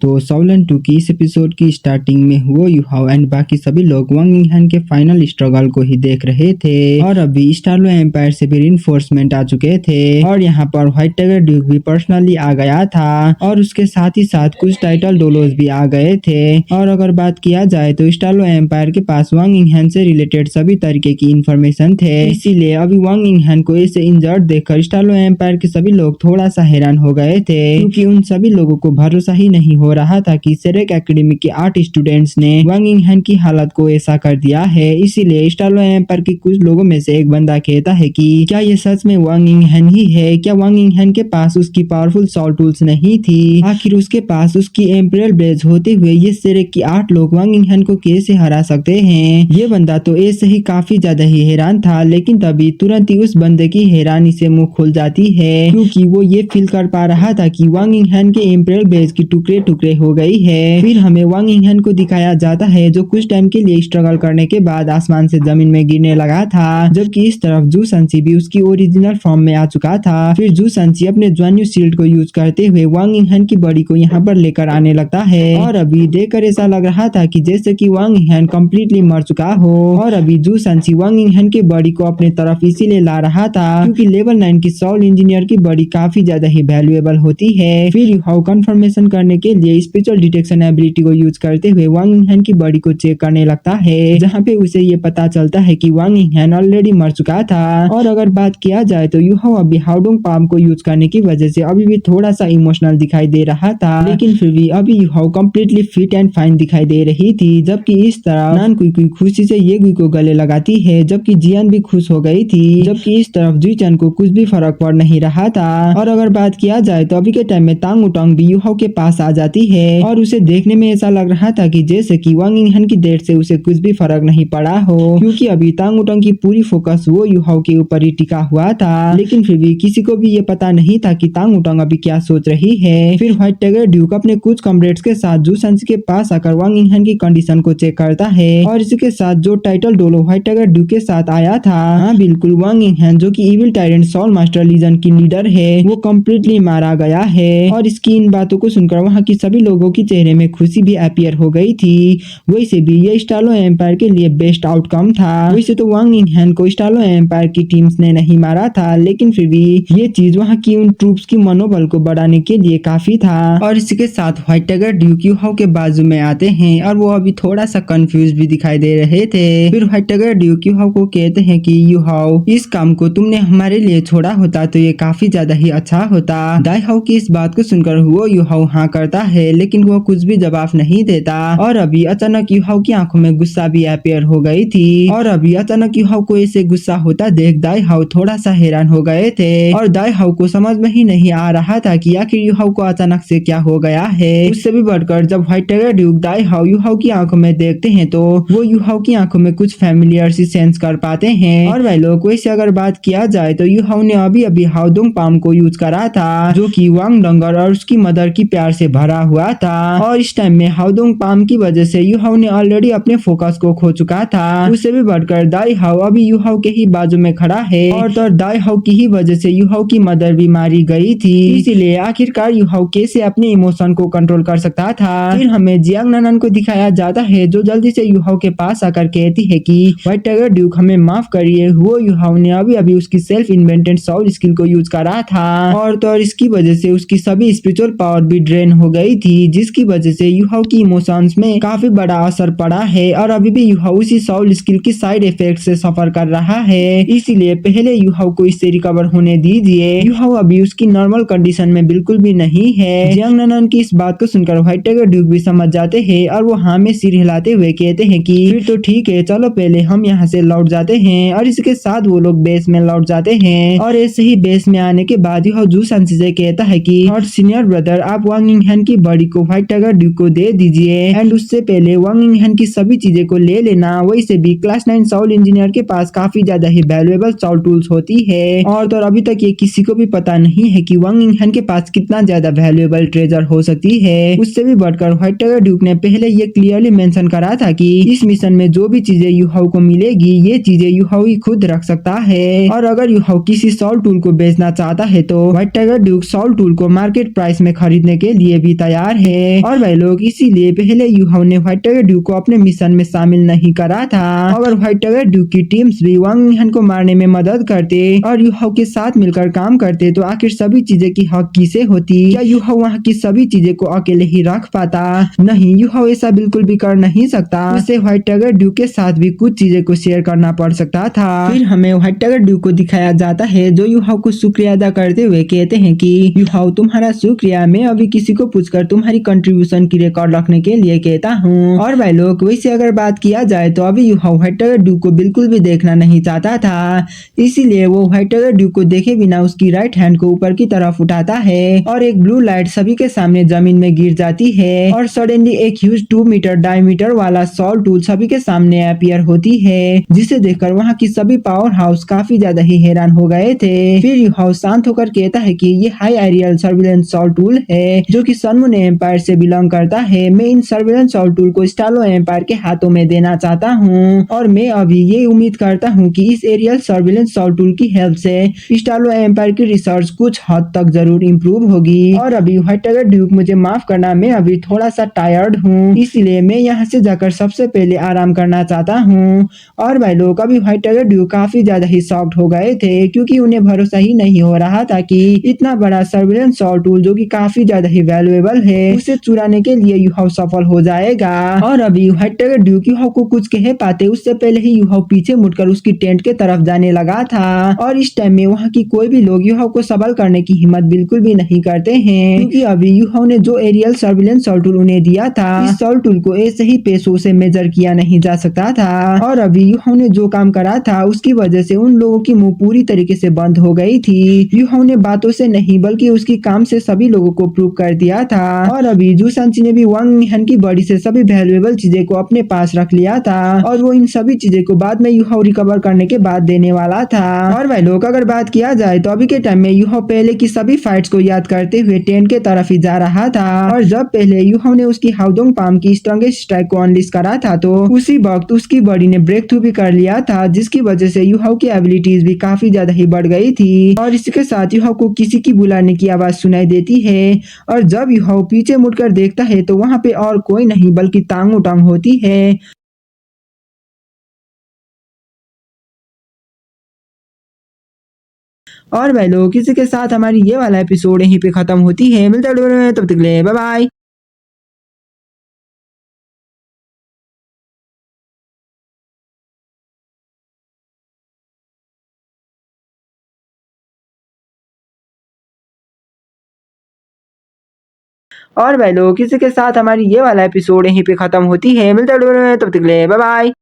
तो सॉलन 2 की इस एपिसोड की स्टार्टिंग में हुओ यूहाओ एंड बाकी सभी लोग वांग यिंगहन के फाइनल स्ट्रगल को ही देख रहे थे और अभी स्टारलो एम्पायर से भी रिइंफोर्समेंट आ चुके थे और यहाँ पर व्हाइट टाइगर ड्यूक भी पर्सनली आ गया था और उसके साथ ही साथ कुछ टाइटल डोलोस भी आ गए थे। और अगर बात किया जाए तो स्टारलो एम्पायर के पास वांग यिंगहन से रिलेटेड सभी तरीके की इंफॉर्मेशन थे, इसीलिए अभी वांग यिंगहन को ऐसे इंजर्ड देखकर स्टारलो एम्पायर के सभी लोग थोड़ा सा हैरान हो गए थे क्योंकि उन सभी लोगों को भरोसा ही नहीं हो रहा था कि सेरेक एकेडमी के 8 स्टूडेंट्स ने वांग यिंगहन की हालत को ऐसा कर दिया है। इसीलिए स्टारलो एम्पायर के कुछ लोगों में से एक बंदा कहता है कि क्या ये सच में वांग यिंगहन ही है, क्या वांग यिंगहन के पास उसकी पावरफुल सॉल टूल्स नहीं थी, आखिर उसके पास उसकी एम्परल ब्लेज होते हुए ये सेरेक की 8 लोग वांग यिंगहन को कैसे हरा सकते हैं। ये बंदा तो ऐसे ही काफी ज्यादा ही हैरान था, लेकिन तभी तुरंत ही उस बंदे की हैरानी से मुंह खुल जाती है क्योंकि वो ये फील कर पा रहा था कि वांग यिंगहन के एम्परल ब्लेज की टुकड़े टुकड़े हो गई है। फिर हमें वांग यिंगहन को दिखाया जाता है जो कुछ टाइम के लिए स्ट्रगल करने के बाद आसमान से जमीन में गिरने लगा था, जबकि इस तरफ जू संची भी उसकी ओरिजिनल फॉर्म में आ चुका था। फिर जू संची अपने ज्वान्यू शील्ड को यूज करते हुए वांग यिंगहन की बॉडी को यहाँ पर लेकर आने लगता है और अभी देखकर ऐसा लग रहा था कि जैसे कि वांग यिंगहन कम्प्लीटली मर चुका हो। और अभी जू संची वांग यिंगहन की बॉडी को अपने तरफ इसीलिए ला रहा था क्योंकि लेवल 9 की सोल इंजीनियर की बॉडी काफी ज्यादा ही वैल्यूएबल होती है। फिर यूहाओ कंफर्मेशन करने के लिए स्पेशल डिटेक्शन एबिलिटी को यूज करते हुए वांग यिंगहन की बॉडी को चेक करने लगता है, जहाँ पे उसे ये पता चलता है कि वांग यिंगहन ऑलरेडी मर चुका था। और अगर बात किया जाए तो यूहाओ अभी हाओडोंग पाम को यूज करने की वजह से अभी भी थोड़ा सा इमोशनल दिखाई दे रहा था, लेकिन फिर भी अभी Yuhao completely fit and fine दिखाई दे रही थी। जबकि इस तरफ नान कुई खुशी से ये गुई को गले लगाती है, जबकि जियान भी खुश हो गई थी, जबकि इस तरफ जुईचन को कुछ भी फर्क पड़ नहीं रहा था। और अगर बात किया जाए तो अभी के टाइम में तांग उटंग भी यूहाओ के पास आ जाती है और उसे देखने में ऐसा लग रहा था कि जैसे कि वांग यिंगहन की डेथ से उसे कुछ भी फर्क नहीं पड़ा हो, क्योंकि अभी तांग उटंग की पूरी फोकस वो यूहाओ के ऊपर ही टिका हुआ था। लेकिन फिर भी किसी को भी ये पता नहीं था कि तांग उटंग अभी क्या सोच रही है। फिर व्हाइट टाइगर ड्यूक अपने कुछ कॉमरेड्स के साथ जू संची के पास आकर वांग यिंगहन की कंडीशन को चेक करता है और इसके साथ जो title Dolo white tiger Duke के साथ आया था, हाँ बिल्कुल वांग यिंगहन जो कि evil tyrant soul master legion की लीडर है, वो कम्प्लीटली मारा गया है। और इसकी इन बातों को सुनकर वहाँ की सभी लोगों के चेहरे में खुशी भी अपीयर हो गई थी। वैसे भी ये स्टारलो एम्पायर के लिए बेस्ट आउटकम था। वैसे तो वांग यिंगहन को स्टारलो एम्पायर की टीम्स ने नहीं मारा था, लेकिन फिर भी ये चीज वहाँ की उन ट्रूप्स की मनोबल को बढ़ाने के लिए काफी था। और इसी के साथ व्हाइट टाइगर ड्यूक यूहाओ के बाजू में आते हैं और वो अभी थोड़ा सा कंफ्यूज भी दिखाई दे रहे थे। फिर व्हाइट टाइगर ड्यूक यूहाओ को कहते हैं कि यूहाओ इस काम को तुमने हमारे लिए छोड़ा होता तो ये काफी ज्यादा ही अच्छा होता। दाईहाओ की इस बात को सुनकर वो यूहाओ हाँ करता है, लेकिन वो कुछ भी जवाब नहीं देता। और अभी अचानक यूहाओ की आंखों में गुस्सा भी अपीयर हो गई थी और अभी अचानक यूहाओ को ऐसे गुस्सा होता देख दाईहाओ थोड़ा सा हैरान हो गए थे और दाईहाओ को समझ में ही नहीं आ रहा था कि आखिर यूहाओ को अचानक से क्या हो गया है। उससे भी बढ़कर जब व्हाइट टाइगर ड्यूक दाईहाओ यूहाओ की आंखों में देखते हैं तो वो यूहाओ की आंखों में कुछ फैमिलियर सी सेंस कर पाते हैं। और भाई लोग वैसे अगर बात किया जाए तो यूहाओ ने अभी अभी हाओडोंग पाम को यूज करा था जो कि वांग डंगर और उसकी मदर की प्यार से भरा हुआ था। और इस टाइम में हाओडोंग पाम की वजह से यूहाओ ने ऑलरेडी अपने फोकस को खो चुका था। उससे भी बढ़कर दाईहाओ अभी यूहाओ के ही बाजू में खड़ा है और तो दाईहाओ की ही वजह से यूहाओ की मदर भी मारी गई थी। इसीलिए आखिरकार यूहाओ कैसे अपने इमोशन को कंट्रोल कर सकता था। फिर हमें जियांग नानन को दिखाया जाता है जो जल्दी से यूहाओ के पास आकर कहती है कि व्हाइट टाइगर ड्यूक हमें माफ करिए, वो यूहाओ ने अभी अभी उसकी सेल्फ इन्वेंटेड सोल स्किल को यूज करा था और तो इसकी वजह से उसकी सभी स्पिरिचुअल पावर भी ड्रेन हो गई थी, जिसकी वजह से यूहाओ की इमोशंस में काफी बड़ा असर पड़ा है और अभी भी यूहाओ उसी सोल स्किल की साइड इफेक्ट से सफर कर रहा है। इसीलिए पहले यूहाओ को इससे रिकवर होने दीजिए। यूहाओ अभी उसकी नॉर्मल कंडीशन में बिल्कुल भी नहीं है। जियांग नानन की इस बात को सुनकर व्हाइट टाइगर ड्यूक भी समझ जाते हैं और वो हाँ में सिर हिलाते हुए कहते हैं कि फिर तो ठीक है, चलो पहले हम यहाँ से लौट जाते हैं। और इसके साथ वो लोग बेस में लौट जाते हैं और ऐसे ही बेस में आने के बाद यूहाओ जू संची से कहता है कि थर्ड सीनियर ब्रदर आप वांग यिंगहन की बॉडी को व्हाइट टाइगर ड्यूक को दे दीजिए एंड उससे पहले वांग यिंगहन की सभी चीजें को ले लेना। वैसे भी क्लास 9 सोल इंजीनियर के पास काफी ज्यादा ही वैल्यूएबल सोल टूल्स होती है और तो अभी तक ये किसी को भी पता नहीं है कि वांग यिंगहन के पास कितना ज्यादा वैल्यूएबल ट्रेजर हो सकती है। उससे भी बढ़कर व्हाइट टाइगर ड्यूक ने पहले ये क्लियरली मेंशन करा था कि इस मिशन में जो भी चीजें यूहाओ को मिलेगी ये चीजें यूहाओ ही खुद रख सकता है और अगर यूहाओ किसी सोल टूल को बेचना चाहता है तो white tiger duke sol tool को मार्केट प्राइस में खरीदने के लिए भी तैयार तैयार है। और भाई लोग इसीलिए पहले यूहाओ ने व्हाइट टाइगर ड्यू को अपने मिशन में शामिल नहीं करा था। अगर व्हाइट टाइगर ड्यू की टीम्स भी वांग यिंगहन को मारने में मदद करते और यूहाओ के साथ मिलकर काम करते तो आखिर सभी चीजें की हक किसे होती? क्या यूहाओ वहाँ की सभी चीजें को अकेले ही रख पाता? नहीं, यूहाओ ऐसा बिल्कुल भी कर नहीं सकता। उसे व्हाइट टाइगर ड्यू के साथ भी कुछ चीजें को शेयर करना पड़ सकता था। फिर हमें व्हाइट टाइगर ड्यू को दिखाया जाता है जो यूहाओ को शुक्रिया अदा करते हुए कहते हैं कि यूहाओ तुम्हारा शुक्रिया, मैं अभी किसी को पूछकर तुम्हारी कंट्रीब्यूशन की रिकॉर्ड रखने के लिए कहता हूँ। और भाई लोग वैसे अगर बात किया जाए तो अभी यूहाओ व्हाइट टाइगर ड्यू को बिल्कुल भी देखना नहीं चाहता था, इसीलिए वो व्हाइट टाइगर ड्यू को देखे बिना उसकी राइट हैंड को ऊपर की तरफ उठाता है और एक ब्लू लाइट सभी के सामने जमीन में गिर जाती है और सडनली एक ह्यूज 2 मीटर डायमीटर वाला सॉल टूल सभी के सामने अपीयर होती है, जिसे देखकर वहाँ की सभी पावर हाउस काफी ज्यादा ही हैरान हो गए थे। फिर यूहाओ शांत होकर कहता है कि ये high aerial surveillance sol tool है जो कि सन मून एम्पायर से बिलोंग करता है। मैं इन सर्विलेंस सॉल टूल को स्टालो एम्पायर के हाथों में देना चाहता हूँ और मैं अभी ये उम्मीद करता हूँ कि इस एरियल सर्विलेंस सॉल टूल की हेल्प से स्टालो एम्पायर की रिसर्च कुछ हद तक जरूर इम्प्रूव होगी। और अभी व्हाइट टाइगर ड्यूक मुझे माफ करना, मैं अभी थोड़ा सा टायर्ड हूँ, इसलिए मैं यहाँ से जाकर सबसे पहले आराम करना चाहता हूँ। और भाई लोग अभी व्हाइट टाइगर ड्यूक काफी ज्यादा ही शॉक्ड हो गए थे क्योंकि उन्हें भरोसा ही नहीं हो रहा था कि इतना बड़ा सर्विलेंस सॉल टूल जो कि काफी ज्यादा ही वैल्यूएबल है उसे चुराने के लिए यूहाओ सफल हो जाएगा। और अभी व्हाइट टाइगर ड्यूक यूहाओ को कुछ कह पाते उससे पहले ही यूहाओ पीछे मुड़कर उसकी टेंट के तरफ जाने लगा था और इस टाइम में वहाँ की कोई भी लोग यूहाओ को सवाल करने की हिम्मत बिल्कुल भी नहीं करते हैं क्योंकि अभी यूहाओ ने जो एरियल सर्विलेंस सॉल टूल उन्हें दिया था, इस सॉल टूल को ऐसे ही पैसों से मेजर किया नहीं जा सकता था और अभी यूहाओ ने जो काम करा था उसकी वजह से उन लोगों की मुंह पूरी तरीके से बंद हो गई थी। यूहाओ ने बातों से नहीं बल्कि उसकी काम से सभी लोगों को प्रूव कर दिया था। और अभी जू सांची ने भी वांग यिंगहन की बॉडी से सभी वैल्यूएबल चीजें को अपने पास रख लिया था और वो इन सभी चीजें को बाद में यूहाओ रिकवर करने के बाद देने वाला था। और भाई लोग अगर बात किया जाए तो अभी के टाइम में यूहाओ पहले की सभी फाइट्स को याद करते हुए टेंट के तरफ ही जा रहा था और जब पहले यूहाओ ने उसकी हाउडोंग पाम की स्ट्रॉन्गेस्ट स्ट्राइक को अनलिश करा था तो उसी वक्त उसकी बॉडी ने ब्रेक थ्रू भी कर लिया था, जिसकी वजह से यूहाओ की एबिलिटीज भी काफी ज्यादा ही बढ़ गई थी। और इसके साथ यूहाओ को किसी की बुलाने की आवाज सुनाई देती है और जब यूहाओ पीछे मुड़कर देखता है तो वहाँ पे और कोई नहीं बल्कि तांगो टांग होती है। और भाई लोग इसी के साथ हमारी ये वाला एपिसोड यहीं पे खत्म होती है। मिलते हैं अगले वीडियो में, तब तक के लिए बाय बाय। और भाई लोग इसी के साथ हमारी ये वाला एपिसोड यहीं पे खत्म होती है। मिलते हैं अगले वीडियो में, तब तक के लिए बाय बाय।